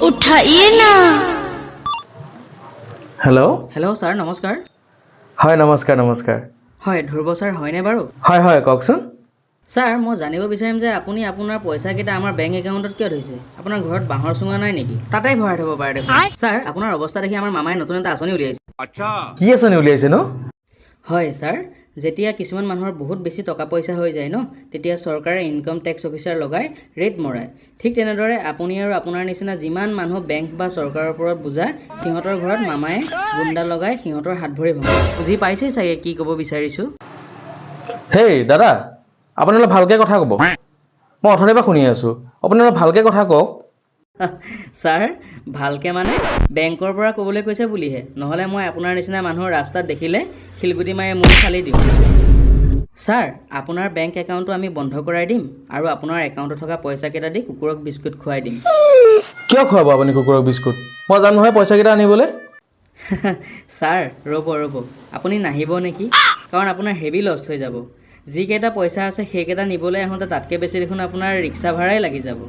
उठाइए ना। Hello hello sir नमस्कार হয় নমস্কাৰ নমস্কাৰ হয় ধ্ৰুৱ ছাৰ হয়নে বাৰু হয় হয় কওকচোন ছাৰ মই জানিব বিচাৰিম যে আপুনি আপোনাৰ পইচাকেইটা আমাৰ বেংক একাউণ্টত কিয় থৈছে আপোনাৰ ঘৰত বাঁহৰ চুঙা নাই নেকি তাতেই ভৰাই থ'ব পাৰে দেখোন ছাৰ আপোনাৰ অৱস্থা দেখি আমাৰ মামাই নতুন এটা আঁচনি উলিয়াইছে কি আঁচনি উলিয়াইছে নো হয় ছাৰ যেতিয়া কিছুমান মানুহৰ বহুত বেছি টকা পইচা হৈ যায় ন তেতিয়া চৰকাৰে ইনকম টেক্স অফিচাৰ লগাই ৰেট মৰায় ঠিক তেনেদৰে আপুনি আৰু আপোনাৰ নিচিনা যিমান মানুহ বেংক বা চৰকাৰৰ ওপৰত বুজা সিহঁতৰ ঘৰত মামাই গুণ্ডা লগাই সিহঁতৰ হাত ভৰি ভঙায় বুজি পাইছেই চাগে কি ক'ব বিচাৰিছোঁ হেই দাদা আপুনি অলপ ভালকৈ কথা ক'ব মই অথনিৰ পৰা শুনি আছোঁ আপুনি অলপ ভালকৈ কথা কওক ছাৰ ভালকৈ মানে বেংকৰ পৰা ক'বলৈ কৈছে বুলিহে নহ'লে মই আপোনাৰ নিচিনা মানুহৰ ৰাস্তাত দেখিলে শিলগুটি মাৰি মুখ ফালি দিওঁ ছাৰ আপোনাৰ বেংক একাউণ্টটো আমি বন্ধ কৰাই দিম আৰু আপোনাৰ একাউণ্টত থকা পইচাকেইটা দি কুকুৰক বিস্কুট খুৱাই দিম কিয় খুৱাব আপুনি কুকুৰক বিস্কুট মই জানো নহয় পইচাকেইটা আনিবলৈ ছাৰ ৰ'ব আপুনি নাহিব নেকি কাৰণ আপোনাৰ হেভি লষ্ট হৈ যাব যিকেইটা পইচা আছে সেইকেইটা নিবলৈ আহোঁতে তাতকৈ বেছি দেখোন আপোনাৰ ৰিক্সা ভাড়াই লাগি যাব